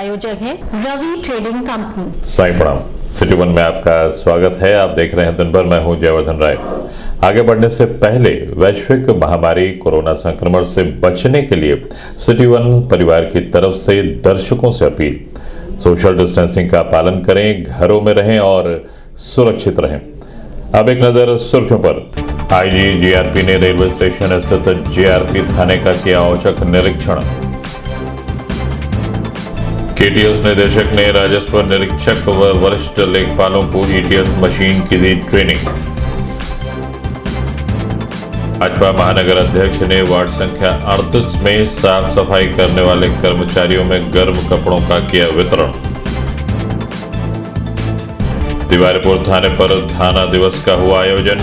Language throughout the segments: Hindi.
प्रायोजक है रवि ट्रेडिंग कंपनी। साईं प्रणाम। सिटी वन में आपका स्वागत है। आप देख रहे हैं दिन भर। मैं हूं जयवर्धन राय। आगे बढ़ने से पहले वैश्विक महामारी कोरोना संक्रमण से बचने के लिए सिटी वन परिवार की तरफ से दर्शकों से अपील, सोशल डिस्टेंसिंग का पालन करें, घरों में रहें और सुरक्षित रहें। अब एक नजर सुर्खियों पर। आईजी जीआरपी ने रेलवे स्टेशन स्थित जीआरपी थाने का किया औचक निरीक्षण। केटीएस निदेशक ने राजस्व निरीक्षक व वरिष्ठ लेखपालों को ईटीएस मशीन की दी ट्रेनिंग। भाजपा महानगर अध्यक्ष ने वार्ड संख्या 38 में साफ सफाई करने वाले कर्मचारियों में गर्म कपड़ों का किया वितरण। तिवारीपुर थाने पर थाना दिवस का हुआ आयोजन।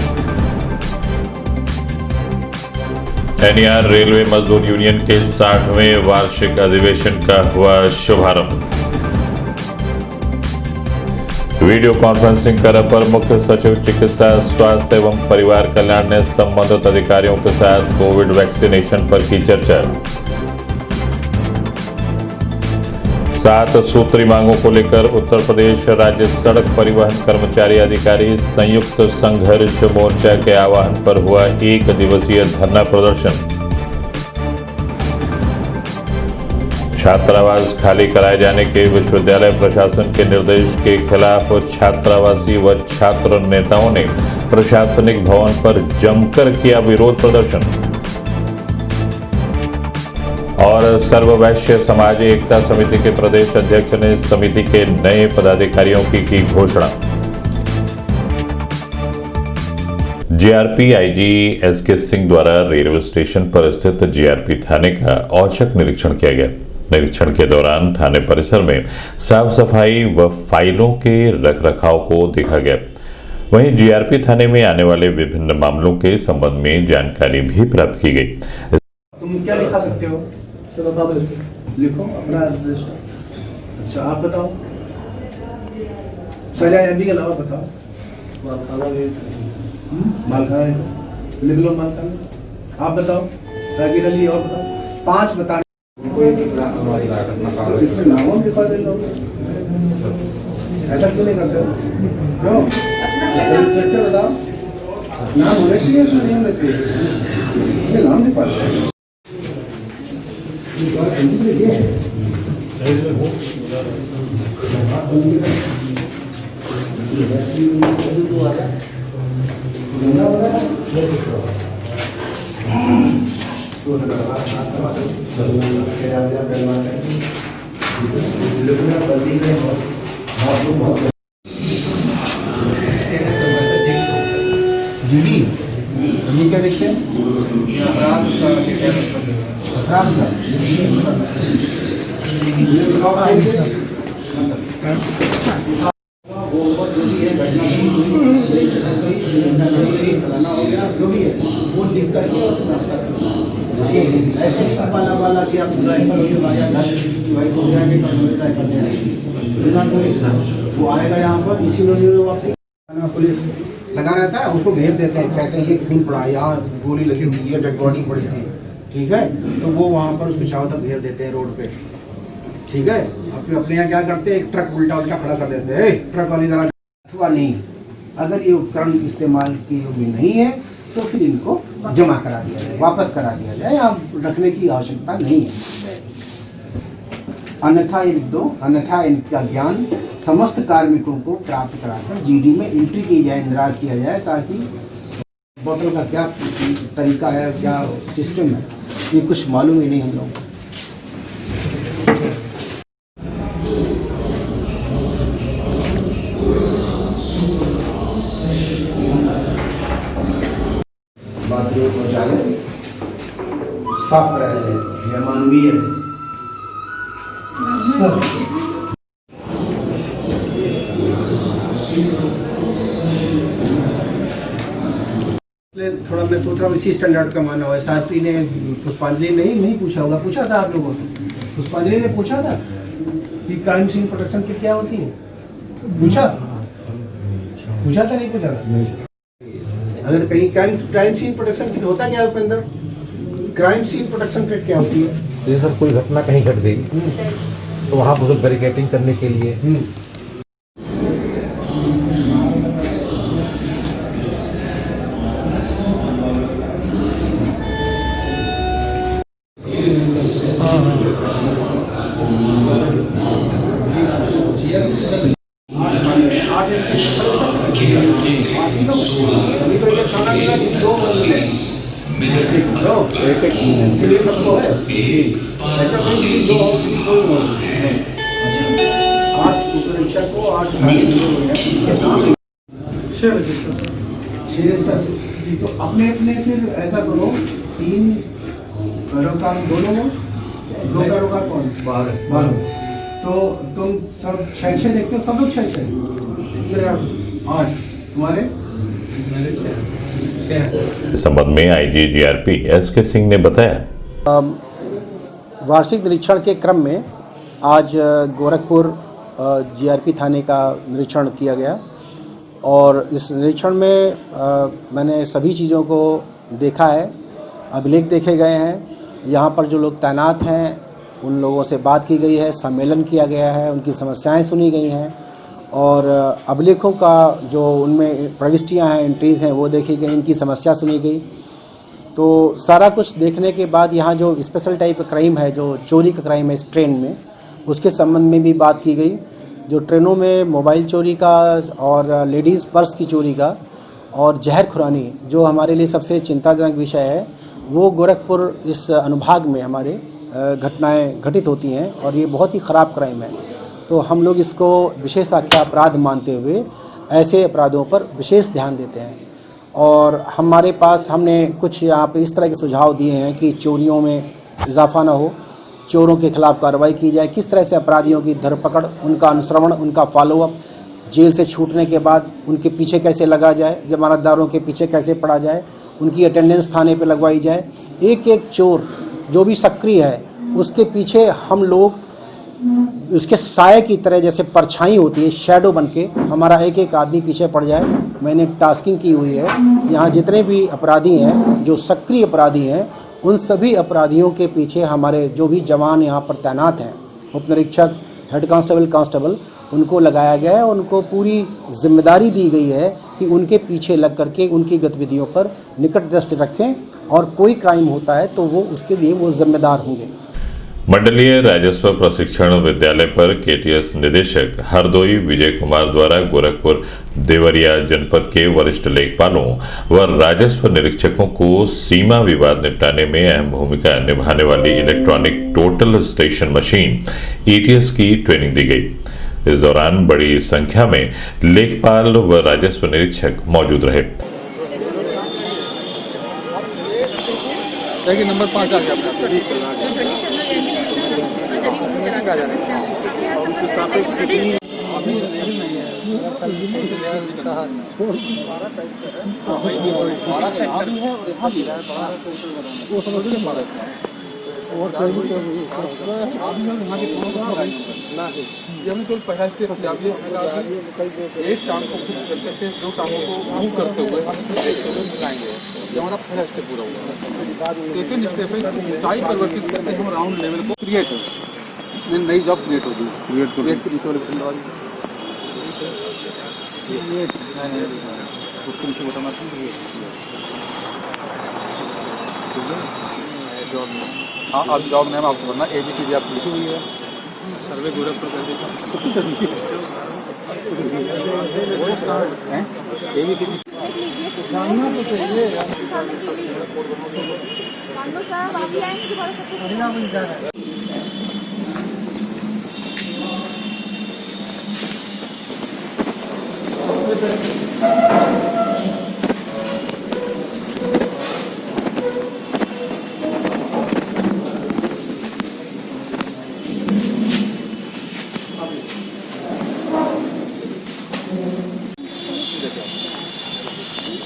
एनईआर रेलवे मजदूर यूनियन के 60वें वार्षिक अधिवेशन का हुआ शुभारंभ। वीडियो कॉन्फ्रेंसिंग कर अपर मुख्य सचिव चिकित्सा स्वास्थ्य एवं परिवार कल्याण ने संबंधित अधिकारियों के साथ कोविड वैक्सीनेशन पर की चर्चा। 7 सूत्री मांगों को लेकर उत्तर प्रदेश राज्य सड़क परिवहन कर्मचारी अधिकारी संयुक्त संघर्ष मोर्चा के आह्वान पर हुआ 1 दिवसीय धरना प्रदर्शन। छात्रावास खाली कराए जाने के विश्वविद्यालय प्रशासन के निर्देश के खिलाफ छात्रावासी व छात्र नेताओं ने प्रशासनिक भवन पर जमकर किया विरोध प्रदर्शन। और सर्व वैश्य समाज एकता समिति के प्रदेश अध्यक्ष ने समिति के नए पदाधिकारियों की घोषणा। जीआरपी आईजी एसके सिंह द्वारा रेलवे स्टेशन पर स्थित जीआरपी थाने का औचक निरीक्षण किया गया। निरीक्षण के दौरान थाने परिसर में साफ सफाई व फाइलों के रखरखाव को देखा गया। वहीं जीआरपी थाने में आने वाले विभिन्न मामलों के संबंध में जानकारी भी प्राप्त की गई। तुम क्या लिखा सकते हो? लिखो अपना एड्रेस। अच्छा आप बताओ, सजा एमबी के अलावा बताओ। मालखाना लिख लो, मालखाना। आप बताओ राजीव अली, और बताओ। 5 बता। इसमें नाम लिखा दे लो। ऐसा क्यों नहीं करते हो? क्यों? इंस्पेक्टर बताओ, नाम होना चाहिए, इसमें नहीं होना चाहिए। इसमें नाम लिखा दे। जीडी ये क्या देखते हैं? वो आएगा यहाँ पर, इसी पुलिस लगा रहता है, उसको घेर देते हैं, कहते हैं ये खून पड़ा, यहाँ गोली लगी हुई है, डेड बॉडी पड़ी थी, ठीक है, तो वो वहाँ पर उसको चारों तरफ घेर देते हैं रोड पे, ठीक है। अपने यहाँ क्या करते हैं, एक ट्रक उल्टा खड़ा कर देते हैं, ट्रक वाली तरह हुआ नहीं। अगर ये उपकरण इस्तेमाल के योग्य नहीं है तो फिर इनको जमा करा दिया जाए, वापस करा दिया जाए, यहाँ रखने की आवश्यकता नहीं है। अन्यथा ये लिख दो, अन्यथा इनका ज्ञान समस्त कार्मिकों को प्राप्त कराकर जीडी में एंट्री की जाए, इंदराज किया जाए, ताकि बोतल का क्या तरीका है, क्या सिस्टम है, ये कुछ मालूम ही नहीं हम लोगों को। बाथरूम शौचालय साफ कराया जाए, यह मानवीय है। थोड़ा मैं सोच रहा हूँ इसी स्टैंडर्ड का माना हुआ है। एसआरपी ने पुष्पांजलि नहीं पूछा होगा, पूछा था आप लोगों ने? पुष्पांजलि ने पूछा था कि क्राइम सीन प्रोटेक्शन किट क्या होती है? पूछा था नहीं पूछा था? अगर कहीं क्राइम सीन प्रोटेक्शन किट होता क्या उसके अंदर? क्राइम सीन प्रोटेक्शन किट क्या होती है? जैसे सर कोई घटना कहीं घट गई तो वहाँ पर बैरिकेटिंग करने के लिए ऐसा कोई किसी दो और किसी कोई नहीं। आठ परीक्षा को आठ तो अपने अपने फिर ऐसा करो, 3 घरों का दोनों हो, 2 घरों का कौन 12 तो तुम सब 6 देखते हो, सब लोग 6 8 तुम्हारे इस संबंध में आईजी जीआरपी एसके सिंह ने बताया, वार्षिक निरीक्षण के क्रम में आज गोरखपुर जीआरपी थाने का निरीक्षण किया गया और इस निरीक्षण में मैंने सभी चीज़ों को देखा है, अभिलेख देखे गए हैं, यहाँ पर जो लोग तैनात हैं उन लोगों से बात की गई है, सम्मेलन किया गया है, उनकी समस्याएं सुनी गई हैं और अभिलेखों का जो उनमें प्रविष्टियाँ हैं, एंट्रीज़ हैं वो देखी गई, इनकी समस्या सुनी गई। तो सारा कुछ देखने के बाद यहाँ जो स्पेशल टाइप का क्राइम है, जो चोरी का क्राइम है इस ट्रेन में, उसके संबंध में भी बात की गई। जो ट्रेनों में मोबाइल चोरी का और लेडीज़ पर्स की चोरी का और जहर खुरानी जो हमारे लिए सबसे चिंताजनक विषय है, वो गोरखपुर इस अनुभाग में हमारे घटनाएं घटित होती हैं और ये बहुत ही ख़राब क्राइम है। तो हम लोग इसको विशेष आख्या अपराध मानते हुए ऐसे अपराधों पर विशेष ध्यान देते हैं और हमारे पास हमने कुछ यहाँ पर इस तरह के सुझाव दिए हैं कि चोरियों में इजाफा ना हो, चोरों के खिलाफ कार्रवाई की जाए, किस तरह से अपराधियों की धरपकड़, उनका अनुश्रवण, उनका फॉलोअप, जेल से छूटने के बाद उनके पीछे कैसे लगा जाए, जमानतदारों के पीछे कैसे पड़ा जाए, उनकी अटेंडेंस थाने पे लगवाई जाए। एक एक चोर जो भी सक्रिय है उसके पीछे हम लोग उसके साये की तरह, जैसे परछाई होती है शैडो बन के, हमारा एक एक आदमी पीछे पड़ जाए। मैंने टास्किंग की हुई है, यहाँ जितने भी अपराधी हैं, जो सक्रिय अपराधी हैं, उन सभी अपराधियों के पीछे हमारे जो भी जवान यहाँ पर तैनात हैं, उपनिरीक्षक, हेड कांस्टेबल, उनको लगाया गया है। उनको पूरी जिम्मेदारी दी गई है कि उनके पीछे लग करके उनकी गतिविधियों पर निकट दृष्टि रखें और कोई क्राइम होता है तो वो उसके लिए वो जिम्मेदार होंगे। मंडलीय राजस्व प्रशिक्षण विद्यालय पर केटीएस निदेशक हरदोई विजय कुमार द्वारा गोरखपुर देवरिया जनपद के वरिष्ठ लेखपालों व राजस्व निरीक्षकों को सीमा विवाद निपटाने में अहम भूमिका निभाने वाली electronic total station machine ETS की ट्रेनिंग दी गई। इस दौरान बड़ी संख्या में लेखपाल व राजस्व निरीक्षक मौजूद रहे। नंबर 5 आ गया उसके सापेक्ष कितनी पहला स्टेप एक टांग को करके 2 टांगों को मूव करते हुए हम मिलाएंगे। ये हमारा पहला स्टेप पूरा होगा। सेकेंड स्टेप है ऊंचाई परिवर्तित करके हम राउंड लेवल को क्रिएट नई जॉब क्रिएट होगी। क्रिएट के नीचे वाले बटन दबा दीजिए, उसके नीचे बटन मारते जॉब नेम। हाँ, अब जॉब नेम आपको भरना ABCD आपको लिखी हुई है। सर्वे गोरखपुर कर देगा ABCD जानना तो चाहिए।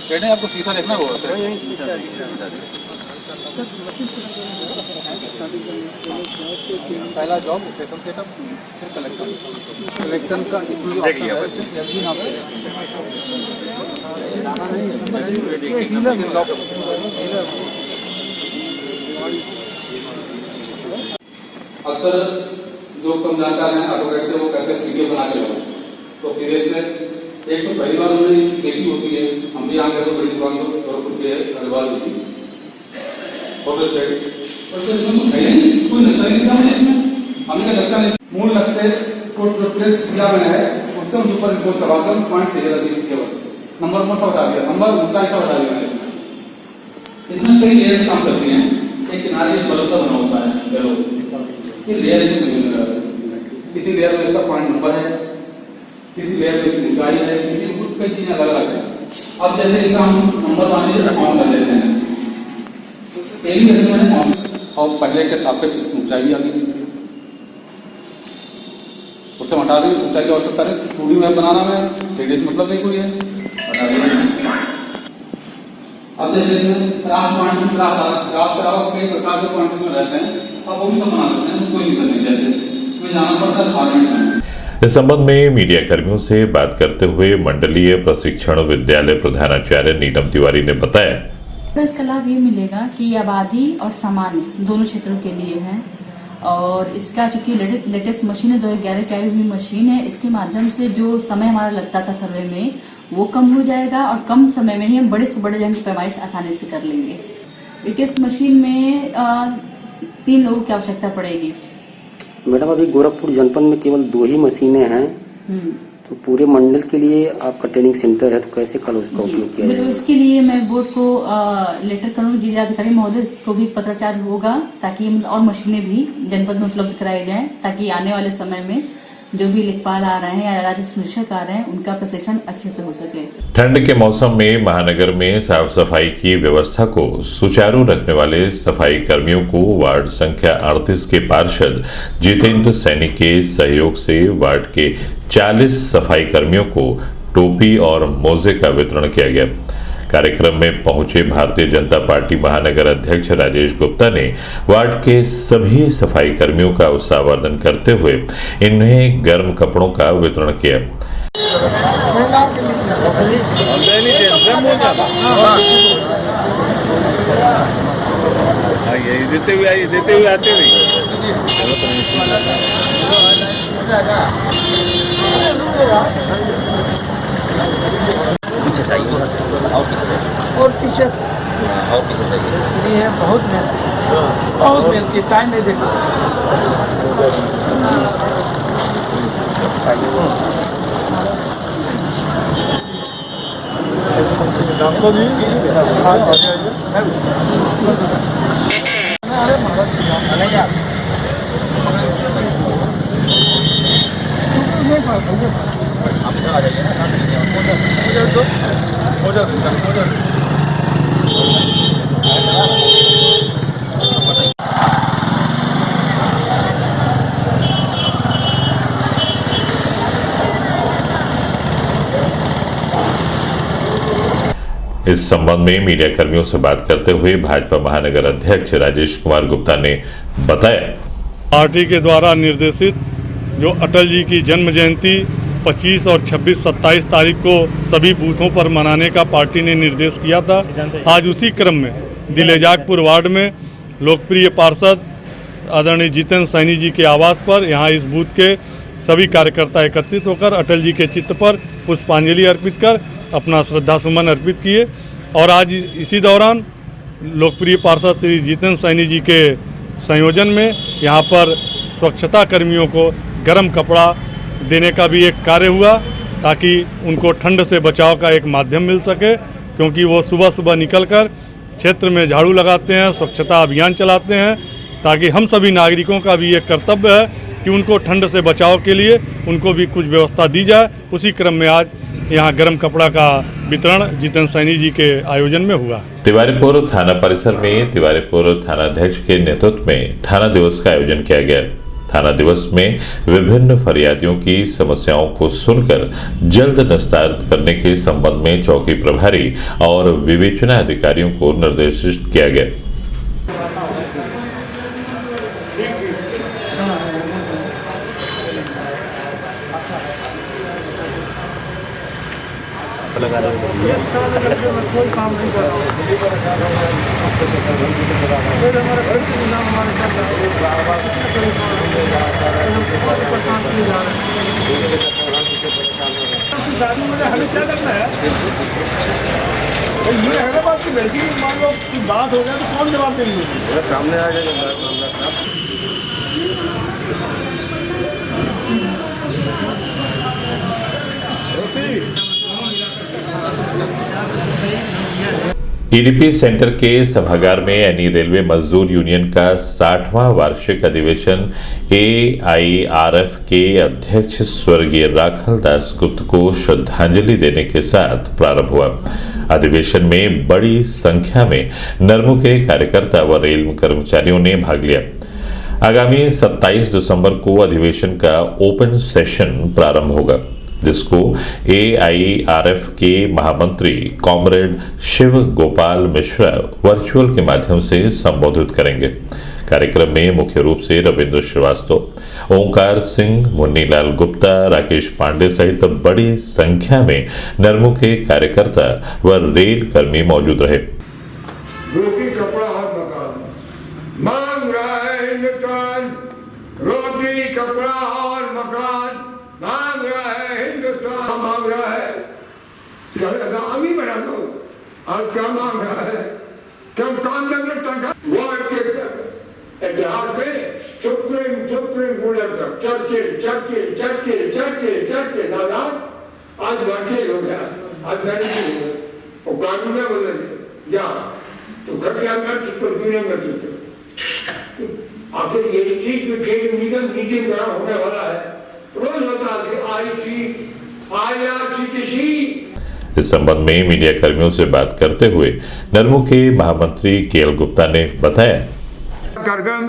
कहने आपको शीशा देखना होगा। पहला जॉब स्टेशन सेटअप, फिर कलेक्शन का इसमें जो ऑप्शन है नाम अक्सर जो कम जानकार हैं ऑटो कैड के, वो कहते हैं वीडियो बना के लगाओ। तो सीरियस में एक तो पहली बार उन्होंने ये चीज देखी होती है, हम भी यहाँ गए तो बड़ी दुकान तो गोरखपुर की है अग्रवाल की फोटो स्टेट, और इसमें कुछ है नहीं, कोई नशा नहीं था इसमें। हमने कहा नशा नहीं, मूल लक्ष्य को जो प्लेस दिया मैंने है उससे हम सुपर इम्पोज करवाकर पॉइंट चाहिए था 20 केवल नंबर कौन सा बता दिया, नंबर ऊंचाई सा बता दिया मैंने। इसमें कई लेयर्स काम करती हैं, एक किनारे एक बल सा बना होता है, ये लेयर से किसी लेयर में इसका पॉइंट नंबर है, किसी लेयर में इसकी ऊंचाई है, किसी में कुछ कई चीजें अलग अलग है। अब जैसे इसका हम नंबर मान लीजिए फॉर्म कर लेते हैं, एक ही जैसे मैंने फॉर्म और पहले के सापेक्ष इसकी ऊंचाई भी आ गई, उससे हटा देंगे, ऊंचाई की आवश्यकता है, 2D मैप बनाना में रेडियस मतलब नहीं कोई है, हटा देंगे। अब जैसे इसमें क्रास पॉइंट क्रास कराओ कई प्रकार के पॉइंट्स में रहते हैं, अब वो भी सब बना सकते हैं, कोई दिक्कत नहीं। जैसे इसमें जाना पड़ता है फॉर्मेट में। इस संबंध में मीडिया कर्मियों से बात करते हुए मंडलीय प्रशिक्षण विद्यालय प्रधानाचार्य नीलम तिवारी ने बताया, तो इसका लाभ ये मिलेगा कि आबादी और सामान्य दोनों क्षेत्रों के लिए है, और इसका चूंकि लेटेस्ट मशीन है, 2011 की आई हुई मशीन है, इसके माध्यम से जो समय हमारा लगता था सर्वे में वो कम हो जाएगा और कम समय में ही हम बड़े से बड़े जन की पैमाइश आसानी से कर लेंगे। लेटेस्ट मशीन में 3 लोगों की आवश्यकता पड़ेगी। मैडम अभी गोरखपुर जनपद में केवल 2 ही मशीनें हैं, तो पूरे मंडल के लिए आपका ट्रेनिंग सेंटर है, तो कैसे कल उसका उपयोग किया जाएगा? इसके लिए मैं बोर्ड को लेटर करूँ, जिलाधिकारी महोदय को भी पत्राचार होगा ताकि और मशीनें भी जनपद में उपलब्ध कराई जाए, ताकि आने वाले समय में जो भी लेखपाल आ रहे हैं या राज्य शिक्षक आ रहे हैं उनका प्रशिक्षण अच्छे से हो सके। ठंड के मौसम में महानगर में साफ सफाई की व्यवस्था को सुचारू रखने वाले सफाई कर्मियों को वार्ड संख्या 38 के पार्षद जितेंद्र सैनी के सहयोग से वार्ड के 40 सफाई कर्मियों को टोपी और मोजे का वितरण किया गया। कार्यक्रम में पहुंचे भारतीय जनता पार्टी महानगर अध्यक्ष राजेश गुप्ता ने वार्ड के सभी सफाई कर्मियों का उत्साहवर्धन करते हुए इन्हें गर्म कपड़ों का वितरण किया। देते हुए आते नहीं पीछे चाहिए और पीछे चाहिए, इसलिए बहुत मेहनती टाइम नहीं देखो। इस संबंध में मीडिया कर्मियों से बात करते हुए भाजपा महानगर अध्यक्ष राजेश कुमार गुप्ता ने बताया, पार्टी के द्वारा निर्देशित जो अटल जी की जन्म जयंती 25 और 26, 27 तारीख को सभी बूथों पर मनाने का पार्टी ने निर्देश किया था। आज उसी क्रम में दिलेजाकपुर वार्ड में लोकप्रिय पार्षद आदरणीय जितेंद्र सैनी जी के आवास पर यहाँ इस बूथ के सभी कार्यकर्ता एकत्रित होकर अटल जी के चित्र पर पुष्पांजलि अर्पित कर अपना श्रद्धा सुमन अर्पित किए। और आज इसी दौरान लोकप्रिय पार्षद श्री जितेंद्र सैनी जी के संयोजन में यहाँ पर स्वच्छता कर्मियों को गर्म कपड़ा देने का भी एक कार्य हुआ, ताकि उनको ठंड से बचाव का एक माध्यम मिल सके, क्योंकि वो सुबह सुबह निकलकर क्षेत्र में झाड़ू लगाते हैं, स्वच्छता अभियान चलाते हैं, ताकि हम सभी नागरिकों का भी एक कर्तव्य है कि उनको ठंड से बचाव के लिए उनको भी कुछ व्यवस्था दी जाए। उसी क्रम में आज यहाँ गर्म कपड़ा का वितरण जितेंद्र सैनी जी के आयोजन में हुआ। तिवारीपुर थाना परिसर में तिवारीपुर थानाध्यक्ष के नेतृत्व में थाना दिवस का आयोजन किया गया। थाना दिवस में विभिन्न फरियादियों की समस्याओं को सुनकर जल्द निस्तारित करने के संबंध में चौकी प्रभारी और विवेचना अधिकारियों को निर्देशित किया गया। लगा रहे हो? एक साल अगर जो मैं कोई काम नहीं कर रहा हूँ, फिर हमारा घर से निजाम हमारे चल रहा है, बहुत परेशान किए जा रहे हैं। शादी में हमें क्या करना है? ये हैदराबाद की लड़की मान लो कि बात हो जाए तो कौन जवाब देंगे? सामने आ जाएगा ईडीपी सेंटर के सभागार में यानी रेलवे मजदूर यूनियन का 60वां वार्षिक अधिवेशन AIRF के अध्यक्ष स्वर्गीय राखल दास गुप्त को श्रद्धांजलि देने के साथ प्रारंभ हुआ। अधिवेशन में बड़ी संख्या में नरमू के कार्यकर्ता व रेल कर्मचारियों ने भाग लिया। आगामी 27 दिसंबर को अधिवेशन का ओपन सेशन प्रारंभ होगा, जिसको AIRF के महामंत्री कॉमरेड शिव गोपाल मिश्रा वर्चुअल के माध्यम से संबोधित करेंगे। कार्यक्रम में मुख्य रूप से रविंद्र श्रीवास्तव, ओंकार सिंह, मुन्नीलाल गुप्ता, राकेश पांडे सहित बड़ी संख्या में नरमू के कार्यकर्ता व रेल कर्मी मौजूद रहे। रोटी कपड़ा और मकान मांग रहा है हिंदुस्तान, रोटी कपड़ा और मकान मांग रहा है हिंदुस्तान, मांग रहा है। अभी बना दो और क्या मांग रहा है? कम काम इतिहास में सुप्रीम रूलर तक चर्चिल दादा आज वर्किल हो गया, आज मैनेजिंग हो गया, वो कानून में बदल गया। या तो घर के अंदर आखिर ये चीज मीटिंग करा होने वाला है, रोज होता है IRCTC। इस संबंध में मीडिया कर्मियों से बात करते हुए नरमू के महामंत्री KL गुप्ता ने बताया, कार्यक्रम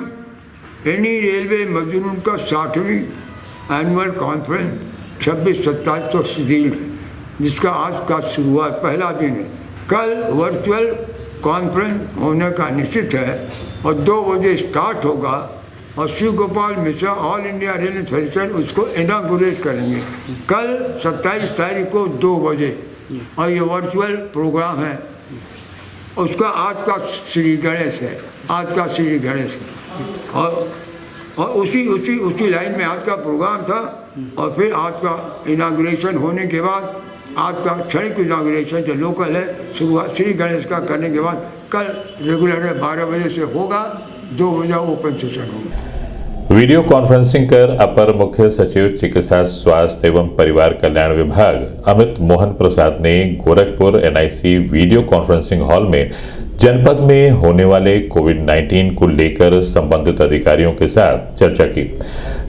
यानी रेलवे मजदूरों का 60वीं एनुअल कॉन्फ्रेंस 26-27 को शेड्यूल है, जिसका आज का शुरुआत पहला दिन है। कल वर्चुअल कॉन्फ्रेंस होने का निश्चित है और 2 बजे स्टार्ट होगा और Shiv Gopal Mishra all India rail association उसको इनागुरेट करेंगे कल 27 तारीख को 2 बजे, और ये वर्चुअल प्रोग्राम है। उसका आज का श्री गणेश है, आज का श्री गणेश है, और उसी लाइन में आज का प्रोग्राम था। और फिर आज का इनाग्रेशन होने के बाद आज का क्षणिक इनाग्रेशन जो लोकल है शुरुआत श्री गणेश का करने के बाद कल रेगुलर 12 बजे से होगा, 2 बजे ओपन सेशन होगा। वीडियो कॉन्फ्रेंसिंग कर अपर मुख्य सचिव चिकित्सा स्वास्थ्य एवं परिवार कल्याण विभाग अमित मोहन प्रसाद ने Gorakhpur NIC video conferencing hall में जनपद में होने वाले कोविड-19 को लेकर संबंधित अधिकारियों के साथ चर्चा की।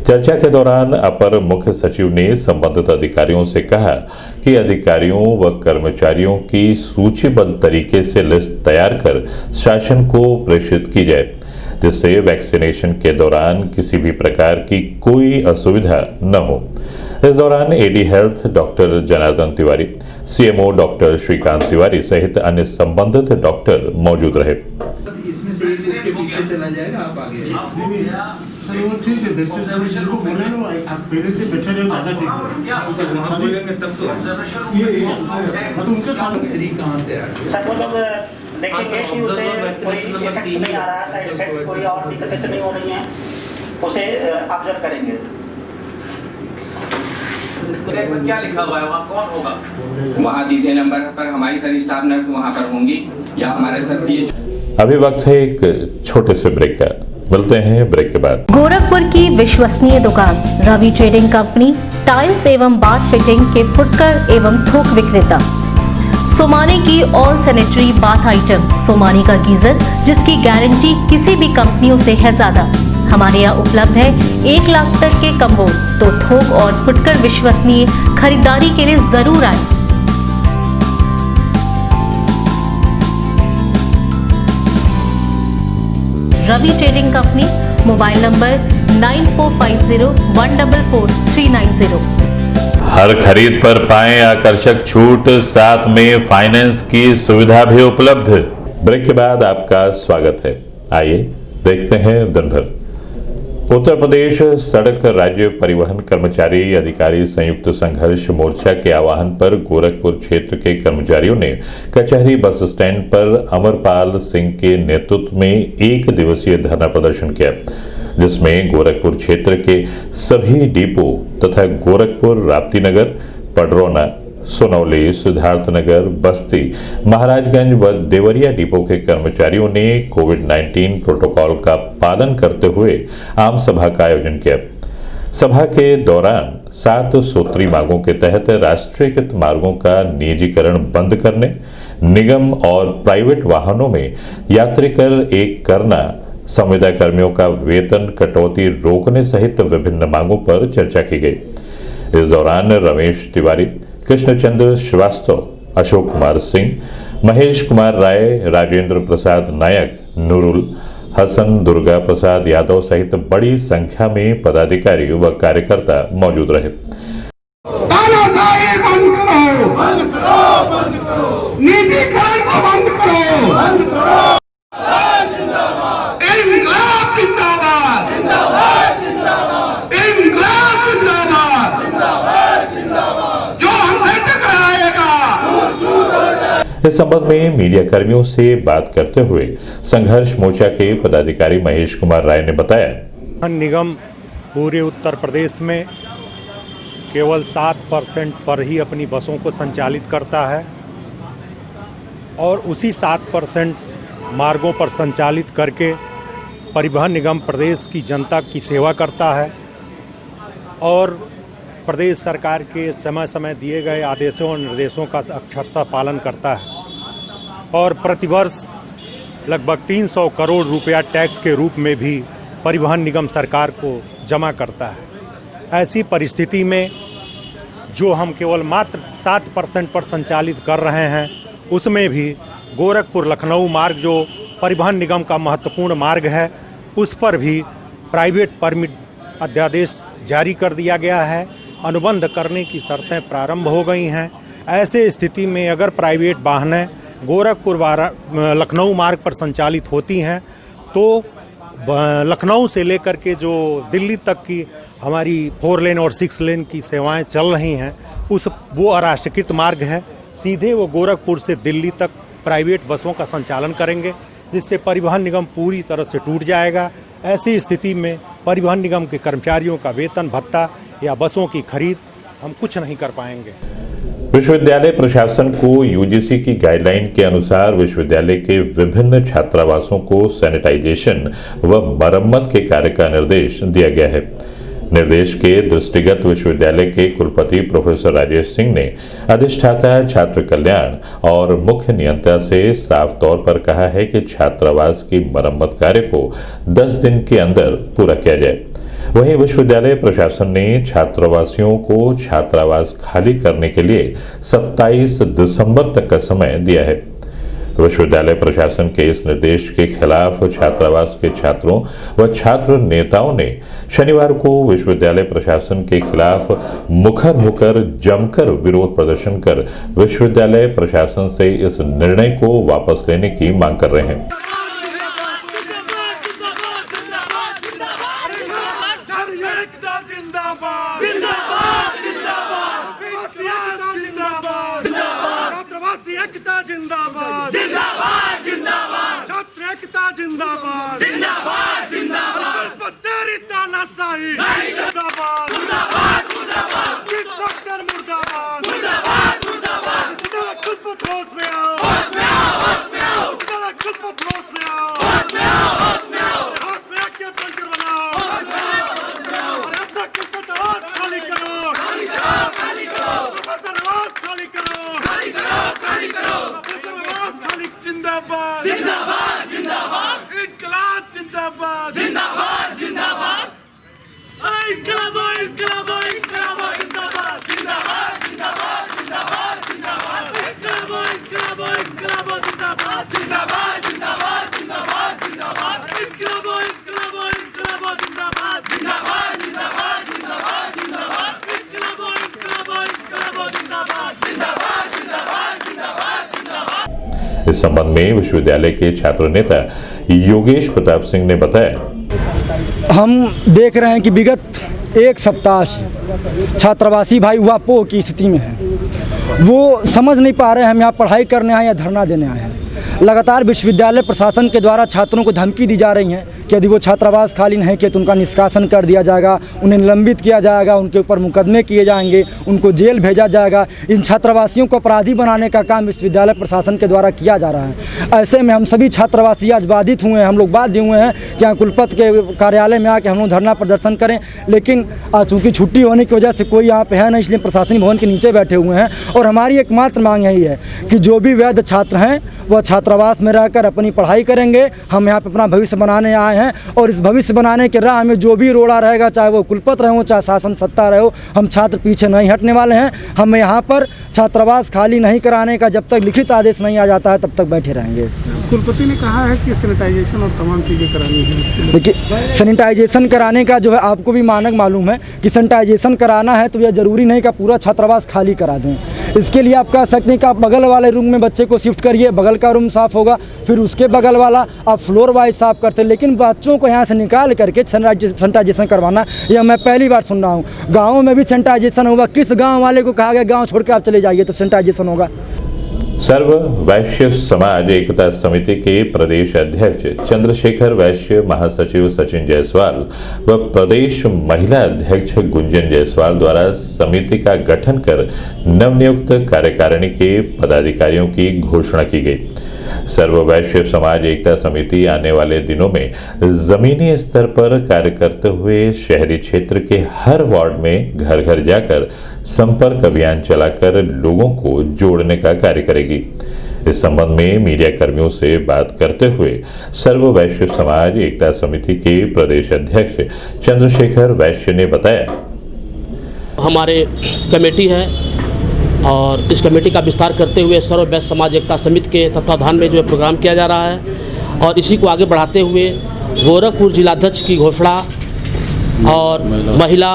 चर्चा के दौरान अपर मुख्य सचिव ने संबंधित अधिकारियों से कहा कि अधिकारियों व कर्मचारियों की सूचीबद्ध तरीके से लिस्ट तैयार कर शासन को प्रेषित की जाए, जिससे वैक्सीनेशन के दौरान किसी भी प्रकार की कोई असुविधा न हो। इस दौरान AD health doctor Janardan Tiwari, CMO doctor Shrikant Tiwari सहित अन्य संबंधित डॉक्टर मौजूद रहे। इसमें से एक के पीछे चला जाएगा, आप आगे सर वो ठीक है, जिनको बोले ना आप पहले से बैठे रहे ज़्यादा ठीक है, बोलेंगे तब तो मतलब उनके सामने कहाँ से आ गया? सर वो लोग देखेंगे कि उसे कोई इफेक्ट नहीं आ रहा है, साइड इफेक्ट कोई और दिक्कतें तो नहीं हो रही हैं, उसे ऑब्जर्व करेंगे। क्या लिखा हुआ है, वहाँ कौन होगा? वहाँ दिए नंबर पर हमारी सारी स्टाफ नर्स वहाँ पर होंगी या हमारे साथ ये। अभी वक्त है एक छोटे से ब्रेक का, मिलते हैं ब्रेक के बाद। गोरखपुर की विश्वसनीय दुकान रवि ट्रेडिंग कंपनी, टाइल्स एवं बाथ फिटिंग के फुटकर एवं थोक विक्रेता। सोमानी की all sanitary bath item, Somani का गीजर जिसकी गारंटी किसी भी कंपनियों से है ज्यादा। हमारे यहाँ उपलब्ध है 1 लाख तक के कम्बो। तो थोक और फुटकर विश्वसनीय खरीदारी के लिए जरूर आए। Ravi trading company, mobile number 9450144390। हर खरीद पर पाएं आकर्षक छूट, साथ में फाइनेंस की सुविधा भी उपलब्ध। ब्रेक के बाद आपका स्वागत है। आइए देखते हैं दिन भर। उत्तर प्रदेश सड़क राज्य परिवहन कर्मचारी अधिकारी संयुक्त संघर्ष मोर्चा के आह्वान पर गोरखपुर क्षेत्र के कर्मचारियों ने कचहरी बस स्टैंड पर अमरपाल सिंह के नेतृत्व में एक दिवसीय धरना प्रदर्शन किया, जिसमें गोरखपुर क्षेत्र के सभी डिपो तथा गोरखपुर, राप्ती नगर, पडरौना, सोनौली, सिद्धार्थनगर, बस्ती, महाराजगंज व देवरिया डिपो के कर्मचारियों ने कोविड-19 प्रोटोकॉल का पालन करते हुए आम सभा का आयोजन किया। सभा के दौरान 7 सूत्री मांगों के तहत राष्ट्रीयकृत मार्गों का निजीकरण बंद करने, निगम और प्राइवेट वाहनों में यात्री कर एक करना, संविदा कर्मियों का वेतन कटौती रोकने सहित विभिन्न मांगों पर चर्चा की गई। इस दौरान रमेश तिवारी, कृष्णचंद्र श्रीवास्तव, अशोक कुमार सिंह, महेश कुमार राय, राजेंद्र प्रसाद नायक, नूरुल हसन, दुर्गा प्रसाद यादव सहित बड़ी संख्या में पदाधिकारी व कार्यकर्ता मौजूद रहे। निजीकरण को बंद करो, बंद करो। इंकलाब जिंदाबाद, जिंदाबाद, जिंदाबाद। इंकलाब जिंदाबाद, जिंदाबाद, जिंदाबाद। जो हमसे टकराएगा इस संबंध में मीडिया कर्मियों से बात करते हुए संघर्ष मोर्चा के पदाधिकारी महेश कुमार राय ने बताया, निगम पूरे उत्तर प्रदेश में केवल 7% पर ही अपनी बसों को संचालित करता है और उसी 7% मार्गों पर संचालित करके परिवहन निगम प्रदेश की जनता की सेवा करता है और प्रदेश सरकार के समय समय दिए गए आदेशों और निर्देशों का अक्षरशः पालन करता है और प्रतिवर्ष लगभग 300 करोड़ रुपया टैक्स के रूप में भी परिवहन निगम सरकार को जमा करता है। ऐसी परिस्थिति में जो हम केवल मात्र 7% पर संचालित कर रहे हैं, उसमें भी गोरखपुर लखनऊ मार्ग जो परिवहन निगम का महत्वपूर्ण मार्ग है, उस पर भी प्राइवेट परमिट अध्यादेश जारी कर दिया गया है। अनुबंध करने की शर्तें प्रारंभ हो गई हैं। ऐसे स्थिति में अगर प्राइवेट वाहनें गोरखपुर लखनऊ मार्ग पर संचालित होती हैं तो लखनऊ से लेकर के जो दिल्ली तक की हमारी 4 लेन और 6 लेन की सेवाएं चल रही हैं, वो अराष्ट्रीयकृत मार्ग है। सीधे वो गोरखपुर से दिल्ली तक प्राइवेट बसों का संचालन करेंगे, जिससे परिवहन निगम पूरी तरह से टूट जाएगा। ऐसी स्थिति में परिवहन निगम के कर्मचारियों का वेतन भत्ता या बसों की खरीद हम कुछ नहीं कर पाएंगे। विश्वविद्यालय प्रशासन को यूजीसी की गाइडलाइन के अनुसार विश्वविद्यालय के विभिन्न छात्रावासों को सैनिटाइजेशन व मरम्मत के कार्य का निर्देश दिया गया है। निर्देश के दृष्टिगत विश्वविद्यालय के कुलपति प्रोफेसर राजेश सिंह ने अधिष्ठाता छात्र कल्याण और मुख्य नियंत्रण से साफ तौर पर कहा है कि छात्रावास की मरम्मत कार्य को 10 दिन के अंदर पूरा किया जाए। वहीं विश्वविद्यालय प्रशासन ने छात्रावासियों को छात्रावास खाली करने के लिए 27 दिसंबर तक का समय दिया है। विश्वविद्यालय प्रशासन के इस निर्देश के खिलाफ छात्रावास के छात्रों व छात्र नेताओं ने शनिवार को विश्वविद्यालय प्रशासन के खिलाफ मुखर होकर जमकर विरोध प्रदर्शन कर विश्वविद्यालय प्रशासन से इस निर्णय को वापस लेने की मांग कर रहे हैं। इस संबंध में विश्वविद्यालय के छात्र नेता योगेश प्रताप सिंह ने बताया, हम देख रहे हैं कि विगत एक सप्ताह से छात्रावासी भाई वापो की स्थिति में है। वो समझ नहीं पा रहे हैं हम यहाँ पढ़ाई करने आए या धरना देने आए हैं। लगातार विश्वविद्यालय प्रशासन के द्वारा छात्रों को धमकी दी जा रही है कि यदि वो छात्रावास खाली नहीं किए तो उनका निष्कासन कर दिया जाएगा, उन्हें निलंबित किया जाएगा, उनके ऊपर मुकदमे किए जाएंगे, उनको जेल भेजा जाएगा। इन छात्रावासियों को अपराधी बनाने का काम विश्वविद्यालय प्रशासन के द्वारा किया जा रहा है। ऐसे में हम सभी छात्रावासी आज बाधित हुए हैं, हम लोग बाध्य हुए हैं कि यहाँ कुलपति के कार्यालय में आके हम लोग धरना प्रदर्शन करें, लेकिन चूँकि छुट्टी होने की वजह से कोई यहाँ पे है नहीं, इसलिए प्रशासनिक भवन के नीचे बैठे हुए हैं। और हमारी एकमात्र मांग यही है कि जो भी वैध छात्र हैं वह छात्रावास में रहकर अपनी पढ़ाई करेंगे। हम यहाँ पे अपना भविष्य बनाने आए हैं और इस भविष्य बनाने के राह में जो भी रोड़ा रहेगा, चाहे वो कुलपति रहे हो चाहे शासन सत्ता रहे हो, हम छात्र पीछे नहीं हटने वाले हैं। हम यहाँ पर छात्रावास खाली नहीं कराने का जब तक लिखित आदेश नहीं आ जाता है तब तक बैठे रहेंगे। कुलपति ने कहा है कि सैनिटाइजेशन और तमाम चीज़ें करानी है। देखिए, सैनिटाइजेशन कराने का जो है आपको भी मानक मालूम है कि सैनिटाइजेशन कराना है तो यह ज़रूरी नहीं कि पूरा छात्रावास खाली करा दें। इसके लिए आप कह सकते हैं कि आप बगल वाले रूम में बच्चे को शिफ्ट करिए, बगल का रूम साफ़ होगा, फिर उसके बगल वाला आप फ्लोर वाइज साफ़ करते हैं। लेकिन बच्चों को यहाँ से निकाल करके सैनिटाइजेशन करवाना, यह मैं पहली बार सुन रहा हूँ। गाँवों में भी सैनिटाइजेशन होगा, किस गाँव वाले को कहा गया गाँव छोड़ के आप चले जाइए तो सैनिटाइजेशन होगा। सर्व वैश्य समाज एकता समिति के प्रदेश अध्यक्ष चंद्रशेखर वैश्य, महासचिव सचिन जायसवाल व प्रदेश महिला अध्यक्ष गुंजन जायसवाल द्वारा समिति का गठन कर नवनियुक्त कार्यकारिणी के पदाधिकारियों की घोषणा की गई। सर्व वैश्य समाज एकता समिति आने वाले दिनों में जमीनी स्तर पर कार्य करते हुए शहरी क्षेत्र के हर वार्ड में घर घर जाकर संपर्क अभियान चलाकर लोगों को जोड़ने का कार्य करेगी। इस संबंध में मीडिया कर्मियों से बात करते हुए सर्व वैश्य समाज एकता समिति के प्रदेश अध्यक्ष चंद्रशेखर वैश्य ने बताया, हमारे कमेटी है और इस कमेटी का विस्तार करते हुए सर्व वैश्य समाज एकता समिति के तत्वाधान में जो है प्रोग्राम किया जा रहा है और इसी को आगे बढ़ाते हुए गोरखपुर जिलाध्यक्ष की घोषणा और महिला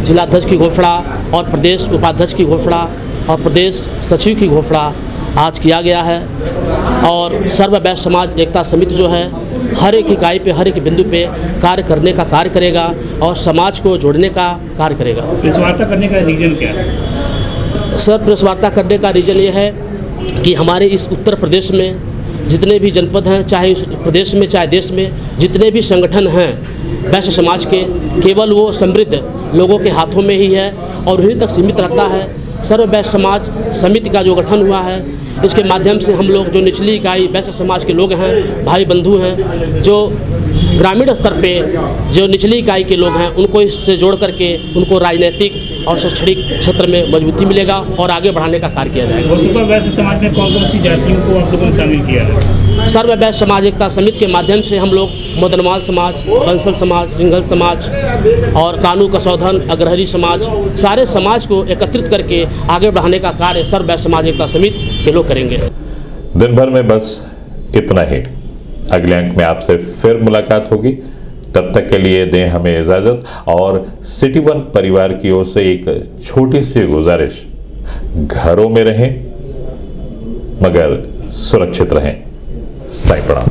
जिलाध्यक्ष की घोषणा और प्रदेश उपाध्यक्ष की घोषणा और प्रदेश सचिव की घोषणा आज किया गया है। और सर्व वैश्य समाज एकता समिति जो है हर एक इकाई पे, हर एक बिंदु पे कार्य करने का कार्य करेगा और समाज को जोड़ने का कार्य करेगा। प्रेस वार्ता करने का रीजन क्या है? सर, प्रेस वार्ता करने का रीजन ये है कि हमारे इस उत्तर प्रदेश में जितने भी जनपद हैं, चाहे इस प्रदेश में चाहे देश में जितने भी संगठन हैं वैश्य समाज के, केवल वो समृद्ध लोगों के हाथों में ही है और वहीं तक सीमित रहता है। सर्व वैश्य समाज समिति का जो गठन हुआ है इसके माध्यम से हम लोग जो निचली इकाई वैश्य समाज के लोग हैं, भाई बंधु हैं, जो ग्रामीण स्तर पे जो निचली इकाई के लोग हैं, उनको इससे जोड़ करके उनको राजनीतिक और शैक्षणिक क्षेत्र में मजबूती मिलेगा और आगे बढ़ाने का कार्य किया जाएगा। वैश्य समाज में कौन कौन सी जातियों को आप लोगों ने शामिल किया है? सर्व वैश्य समाज एकता समिति के माध्यम से हम लोग मदनमाल समाज, बंसल समाज, सिंघल समाज और कानू कसौधन, अग्रहरी समाज, सारे समाज को एकत्रित करके आगे बढ़ाने का कार्य सर्व वैश्य समाज एकता समिति के लोग करेंगे। दिन भर में बस इतना ही। अगले अंक में आपसे फिर मुलाकात होगी। तब तक के लिए दें हमें इजाजत और सिटी वन परिवार की ओर से एक छोटी सी गुजारिश, घरों में रहें मगर सुरक्षित रहें। साईं प्रणाम।